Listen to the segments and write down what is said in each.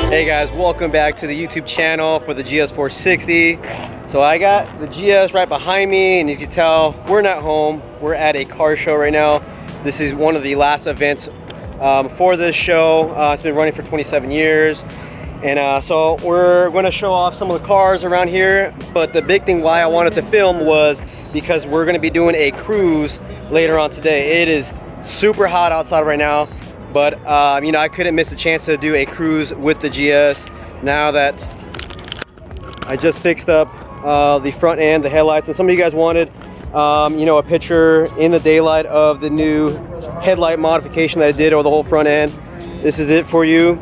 Hey guys, welcome back to the YouTube channel for the GS460. So I got the GS right behind me, and as you can tell, we're not home. We're at a car show right now. This is one of the last events for this show. It's been running for 27 years. And so we're going to show off some of the cars around here. But the big thing why I wanted to film was because we're going to be doing a cruise later on today. It is super hot outside right now. But you know, I couldn't miss a chance to do a cruise with the GS. Now that I just fixed up the front end, the headlights, and some of you guys wanted you know, a picture in the daylight of the new headlight modification that I did over the whole front end. This is it for you.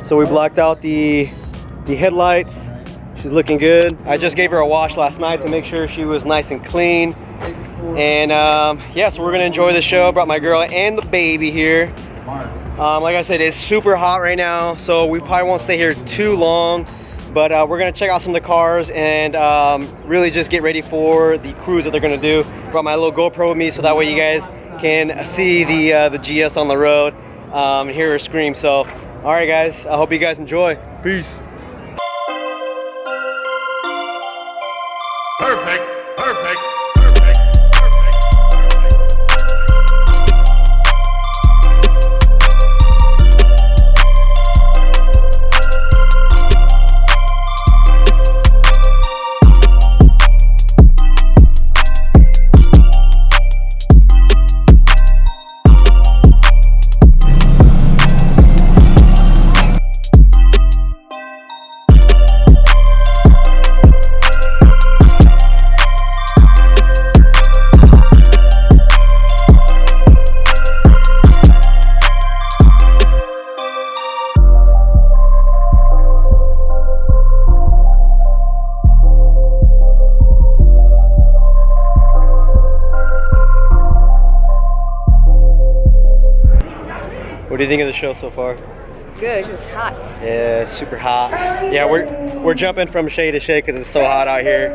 So we blocked out the headlights. She's looking good. I just gave her a wash last night to make sure she was nice and clean. And yeah, so we're gonna enjoy the show. Brought my girl and the baby here. Like I said, it's super hot right now, so we probably won't stay here too long. But we're gonna check out some of the cars and really just get ready for the cruise that they're gonna do. Brought my little GoPro with me so that way you guys can see the GS on the road and hear her scream. So, all right, guys. I hope you guys enjoy. Peace. Perfect, perfect. What do you think of the show so far? Good, it's just hot. Yeah, it's super hot. Yeah, we're jumping from shade to shade because it's so hot out here.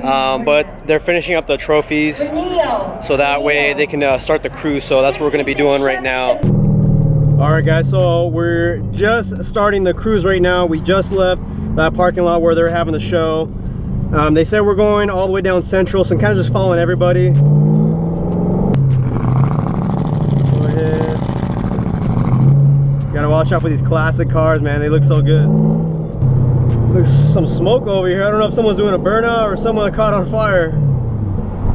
But they're finishing up the trophies, so that way they can start the cruise. So that's what we're going to be doing right now. All right, guys. So we're just starting the cruise right now. We just left that parking lot where they're having the show. They said we're going all the way down Central, so I'm kind of just following everybody. Go ahead. Gotta watch out for these classic cars, man. They look so good. There's some smoke over here. I don't know if someone's doing a burnout or someone caught on fire.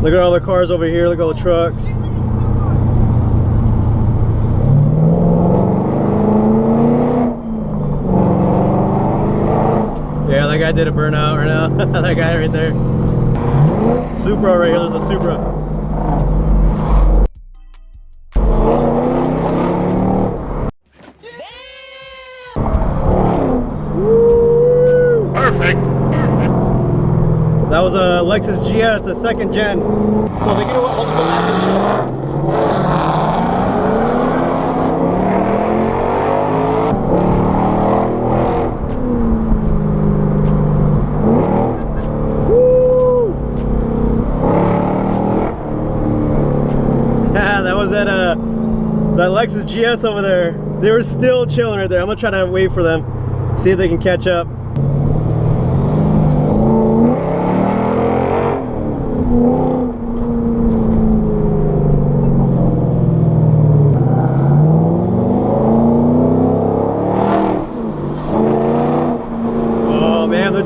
Look at all the cars over here. Look at all the trucks. Yeah, that guy did a burnout right now. That guy right there. Supra right here. There's a Supra. That was a Lexus GS, a second gen. So they get what? Let's go back to the show. Yeah, that was that Lexus GS over there. They were still chilling right there. I'm gonna try to wait for them, see if they can catch up.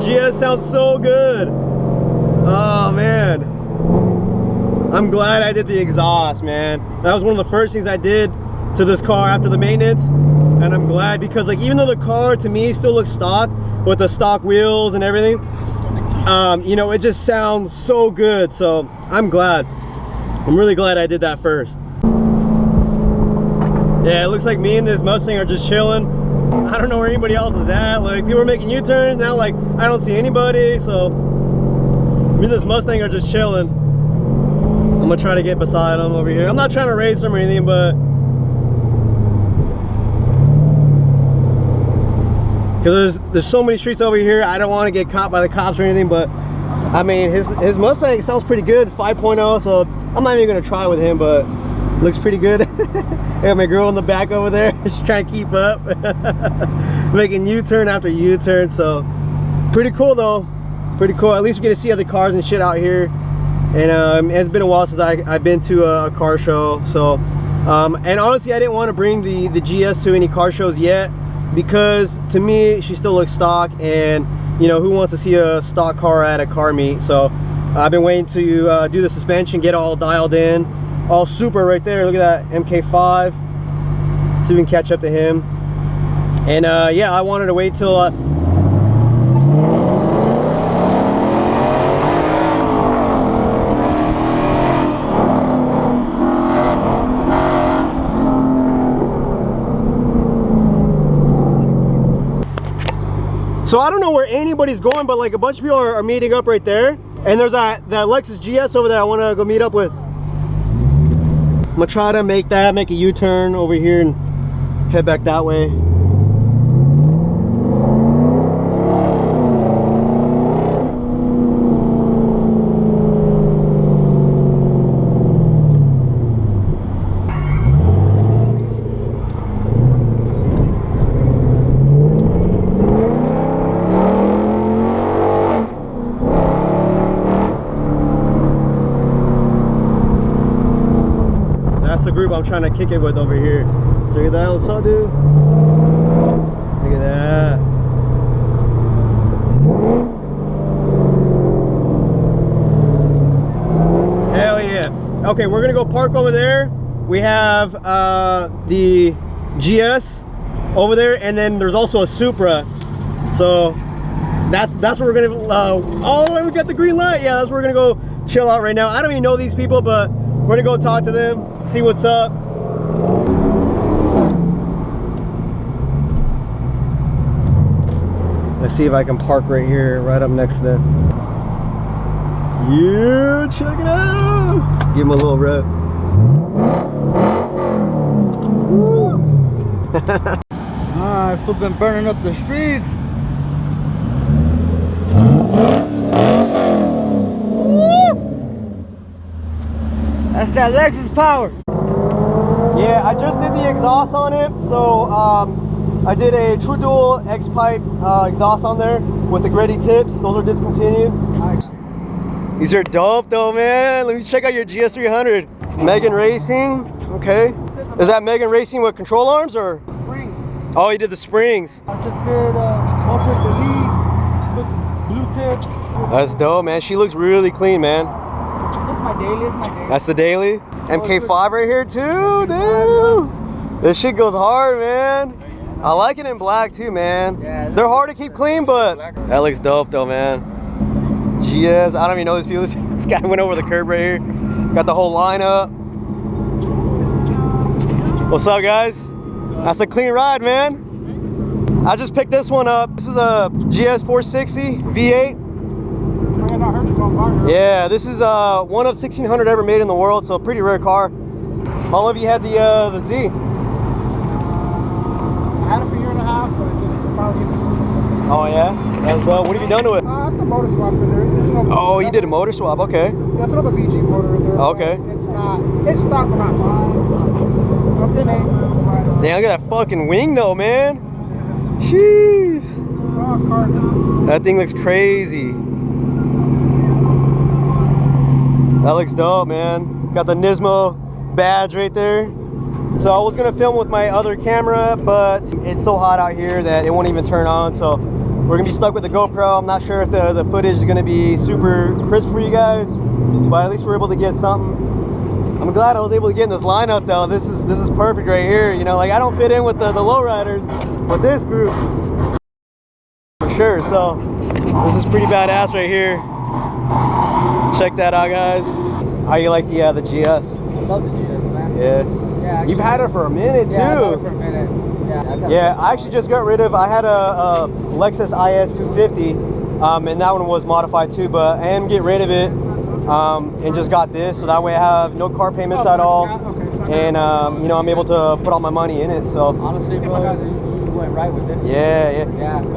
GS sounds so good. Oh man, I'm glad I did the exhaust, man. That was one of the first things I did to this car after the maintenance, and I'm glad because like even though the car to me still looks stock with the stock wheels and everything, you know, it just sounds so good. So I'm glad. I'm really glad I did that first. Yeah, it looks like me and this Mustang are just chilling. I don't know where anybody else is at. Like people are making U-turns now, like I don't see anybody. So me and this Mustang are just chilling. I'm gonna try to get beside them over here. I'm not trying to race them or anything, but because there's so many streets over here, I don't want to get caught by the cops or anything. But I mean, his Mustang sounds pretty good, 5.0. So I'm not even gonna try with him, but Looks pretty good. I got my girl in the back over there. She's trying to keep up. Making U-turn after U-turn. So pretty cool though. Pretty cool. At least we get to see other cars and shit out here. And it's been a while since I've been to a car show. So and honestly, I didn't want to bring the GS to any car shows yet, because to me she still looks stock, and you know, who wants to see a stock car at a car meet? So I've been waiting to do the suspension, get all dialed in, all super right there. Look at that MK5. See if we can catch up to him. And yeah, I wanted to wait till so I don't know where anybody's going, but like a bunch of people are meeting up right there. And there's that Lexus GS over there I want to go meet up with. I'm gonna try to make a U-turn over here and head back that way. That's the group I'm trying to kick it with over here. So look at that, what's up, dude? Look at that. Hell yeah. Okay, we're gonna go park over there. We have the GS over there, and then there's also a Supra. So that's where we're gonna oh, and we got the green light. Yeah, that's where we're gonna go chill out right now. I don't even know these people, but we're gonna go talk to them, see what's up. Let's see if I can park right here, right up next to them. Yeah, check it out. Give him a little rep. I've been burning up the streets. That's that Lexus power. Yeah, I just did the exhaust on it. So I did a True Dual X-Pipe exhaust on there with the gritty tips. Those are discontinued. Nice. These are dope though, man. Let me check out your GS300. Megan Racing, okay. Is that Megan Racing with control arms or? Springs. Oh, you did the springs. I just did motor delete, blue tips. That's dope, man. She looks really clean, man. That's my daily, That's the daily. MK5 right here too, dude. This shit goes hard, man. I like it in black too, man. Yeah, they're hard to keep clean, but that looks dope though, man. GS, I don't even know these people. This guy went over the curb right here. Got the whole lineup. What's up, guys? That's a clean ride, man. I just picked this one up. This is a GS460 V8. Yeah, this is one of 1,600 ever made in the world, so a pretty rare car. How long have you had the Z? I had it for a year and a half, but it just finally hit the. Oh yeah? That's, what have you done to it? It's a motor swap in there. Oh, you did a motor swap, okay. Yeah, it's another VG motor in there. Okay. It's stock, but not stock. So it's been a. Damn, look at that fucking wing though, man. Jeez. That thing looks crazy. That looks dope, man. Got the Nismo badge right there. So I was gonna film with my other camera, but it's so hot out here that it won't even turn on. So we're gonna be stuck with the GoPro. I'm not sure if the footage is gonna be super crisp for you guys, but at least we're able to get something. I'm glad I was able to get in this lineup though. This is perfect right here. You know, like I don't fit in with the lowriders, but this group for sure. So this is pretty badass right here. Check that out, guys. How you like the GS? I love the GS, man. Yeah. Yeah. You've had it for a minute too. Yeah, I've had it for a minute. Yeah, I actually just got rid of. I had a Lexus IS250, and that one was modified too. But I am getting rid of it, and just got this, so that way I have no car payments at all, and you know, I'm able to put all my money in it. So honestly, bro, you went right with this. Yeah.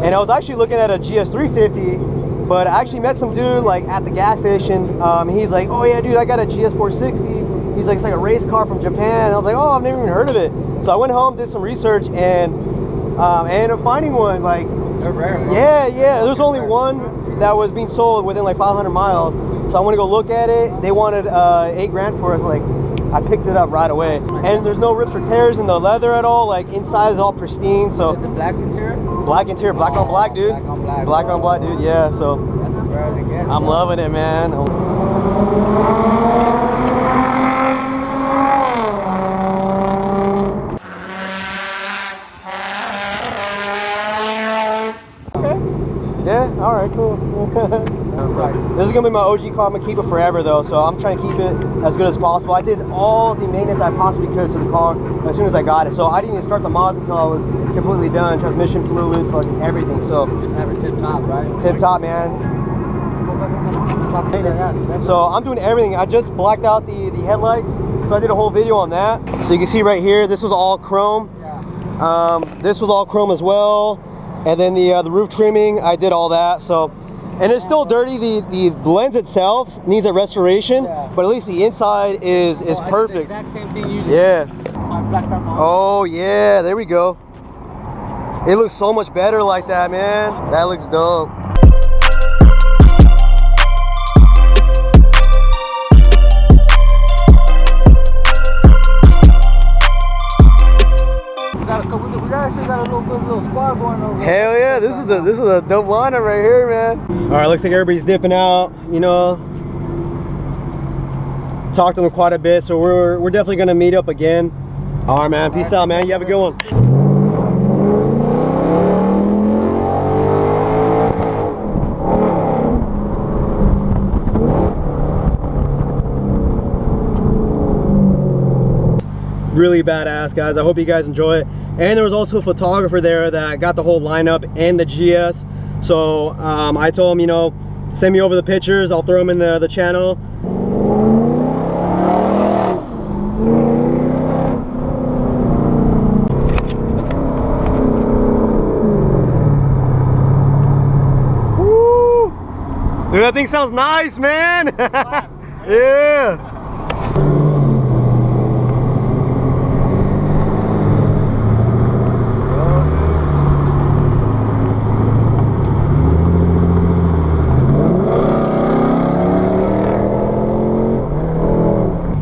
And I was actually looking at a GS350. But I actually met some dude like at the gas station. He's like, oh yeah, dude, I got a GS460. He's like, it's like a race car from Japan. I was like, oh, I've never even heard of it. So I went home, did some research, and I ended up finding one. Like, They're rare. yeah. There's only one that was being sold within like 500 miles. So I want to go look at it. They wanted $8 grand for us. Like, I picked it up right away. And there's no rips or tears in the leather at all. Like, inside is all pristine. So The black interior? black interior, black on black, dude. Black on black. Black on black, dude. Yeah. So That's rare to get. I'm loving it, man. Yeah, all right, cool. This is gonna be my OG car. I'm gonna keep it forever though, so I'm trying to keep it as good as possible. I did all the maintenance I possibly could to the car as soon as I got it. So I didn't even start the mods until I was completely done. Transmission fluid, fucking everything. So Just have it tip top, right? tip top, man. So I'm doing everything. I just blacked out the headlights, so I did a whole video on that. So you can see right here, this was all chrome. Yeah. This was all chrome as well. And then the roof trimming, I did all that. So, and it's still dirty. The lens itself needs a restoration, but at least the inside is perfect. I did the exact same thing you did. Yeah. I blacked out my Oh yeah, there we go. It looks so much better like that, man. That looks dope. We actually got a little squad going over. Hell yeah, this is a dope lineup right here, man. All right, looks like everybody's dipping out, you know. Talked to them quite a bit, so we're definitely gonna meet up again. All right, man, peace out, man. You have a good one. Really badass, guys. I hope you guys enjoy it. And there was also a photographer there that got the whole lineup and the GS. So I told him, you know, send me over the pictures. I'll throw them in the channel. Woo! Dude, that thing sounds nice, man. Yeah.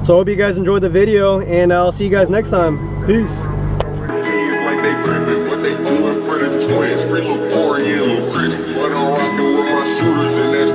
So I hope you guys enjoyed the video, and I'll see you guys next time. Peace. Like they crippin', what they doing for the twins? Scream of 4 yellow Chris, but I'm rockin' with my shooters and that's